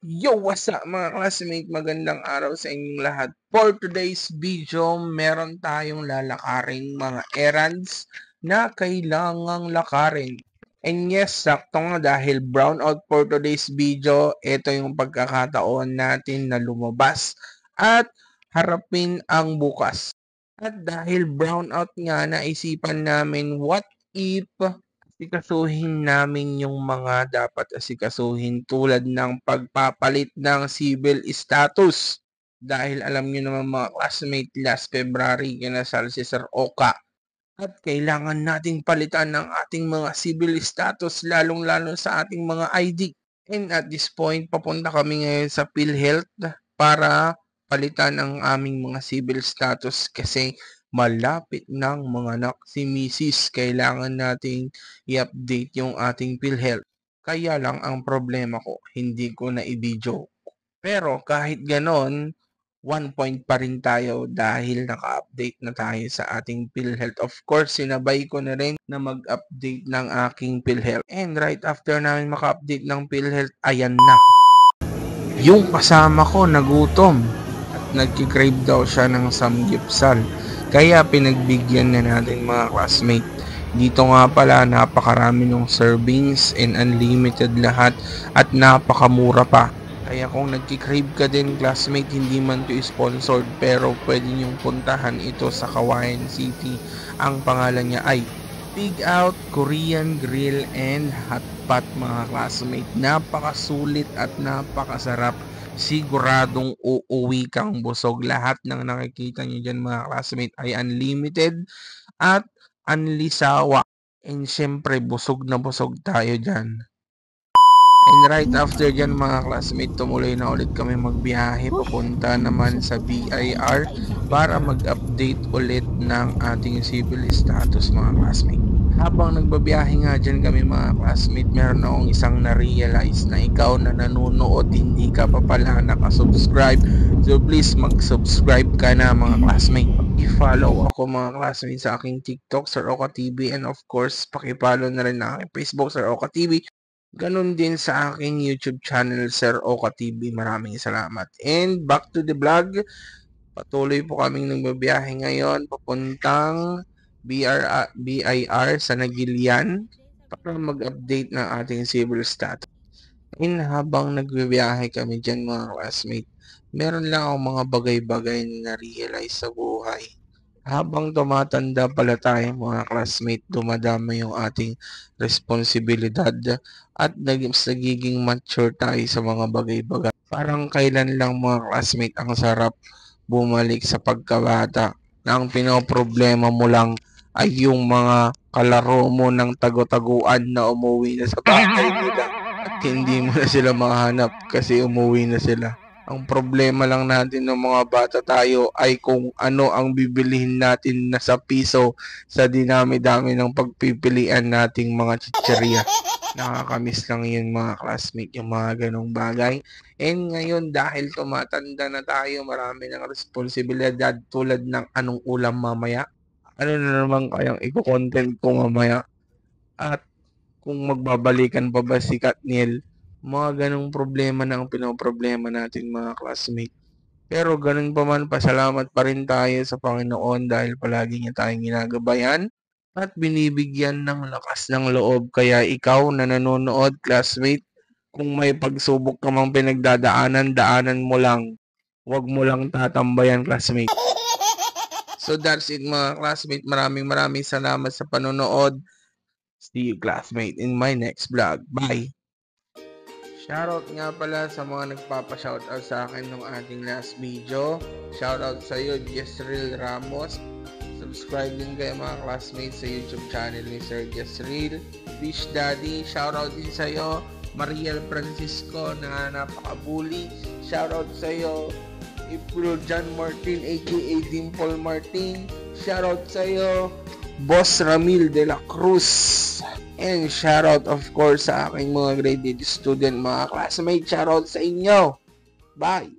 Yo, what's up mga classmate? Magandang araw sa inyong lahat. For today's video, meron tayong lalakaring mga errands na kailangang lakarin. And yes, sakto nga dahil brownout for today's video, ito yung pagkakataon natin na lumabas at harapin ang bukas. At dahil brownout nga, naisipan namin what if asikasuhin namin yung mga dapat asikasuhin tulad ng pagpapalit ng civil status. Dahil alam nyo naman mga classmate, last February kinasal si Sir Oka at kailangan nating palitan ng ating mga civil status lalong-lalo sa ating mga ID. And at this point, papunta kami ngayon sa PhilHealth para palitan ang aming mga civil status kasi malapit ng mga anak si Mrs. Kailangan nating i-update yung ating PhilHealth. Kaya lang ang problema ko, hindi ko na i-video. Pero kahit ganon, 1 point pa rin tayo dahil naka-update na tayo sa ating PhilHealth. Of course, sinabay ko na rin na mag-update ng aking PhilHealth. And right after namin maka-update ng PhilHealth, ayan na. Yung kasama ko nagutom at nagkikrave daw siya ng samgyupsal. Kaya pinagbigyan na natin mga classmate. Dito nga pala napakarami ng servings and unlimited lahat at napakamura pa. Kaya kung nagkikrave ka din classmate, hindi man to sponsored pero pwede niyong puntahan ito sa Kawayan City. Ang pangalan niya ay Pig Out Korean Grill and Hot Pot mga classmate. Napakasulit at napakasarap. Siguradong uuwi kang busog. Lahat ng nakikita niyo dyan mga classmate ay unlimited at anlisawa. And syempre busog na busog tayo dyan. And right after dyan mga classmate, tumuloy na ulit kami magbiyahe papunta naman sa BIR para mag-update ulit ng ating civil status mga classmate. Habang nagbabiyahe nga dyan kami mga classmate, meron akong isang na-realize na ikaw na nanonood, hindi ka pa pala nakasubscribe. So please mag-subscribe ka na mga classmate. I-follow ako mga classmate sa aking TikTok, Sir Oka TV, and of course, paki-follow na rin na aking Facebook, Sir Oka TV. Ganon din sa aking YouTube channel, Sir Oka TV. Maraming salamat. And back to the vlog. Patuloy po kaming nagbabiyahe ngayon papuntang BIR sa Nagilian para mag-update ng ating civil status. And habang nagbabiyahe kami dyan mga classmate, meron lang akong mga bagay-bagay na na-realize sa buhay. Habang tumatanda pala tayo mga classmate, dumadami yung ating responsibilidad at nagiging mature tayo sa mga bagay-bagay. Parang kailan lang mga classmate ang sarap bumalik sa pagkabata na ang pinoproblema mo lang ay yung mga kalaro mo ng tago-taguan na umuwi na sa bahay nila at hindi mo na sila mahanap kasi umuwi na sila. Ang problema lang natin ng mga bata tayo ay kung ano ang bibilihin natin na sa piso sa dinami-dami ng pagpipilian nating mga chicheria. Nakakamiss lang yun mga classmate, yung mga ganong bagay. And ngayon dahil tumatanda na tayo, marami ng responsibilidad tulad ng anong ulam mamaya. Ano na naman kayang i-content ko mamaya. At kung magbabalikan pa ba si Katniel, mga ganong problema na ang pinoproblema natin mga classmate. Pero ganun pa man, pasalamat pa rin tayo sa Panginoon dahil palagi niya tayong ginagabayan at binibigyan ng lakas ng loob. Kaya ikaw na nanonood classmate, kung may pagsubok ka mang pinagdadaanan, daanan mo lang. Huwag mo lang tatambayan classmate. So that's it mga classmate. Maraming salamat sa panonood. See you classmate in my next vlog. Bye! Shoutout nga pala sa mga nagpapa-shoutout sa akin ng ating last video. Shoutout sa iyo, Jezreel Ramos. Subscribe din kayo mga classmates sa YouTube channel ni Sir Jezreel. Fish Daddy, shoutout din sa iyo. Mariel Francisco na napaka-bully. Shoutout sa iyo. April John Martin aka Dimple Martin. Shoutout sa iyo. Boss Ramil de la Cruz. And shoutout of course sa aking mga grade 8 student, mga classmates. Shoutout sa inyo. Bye!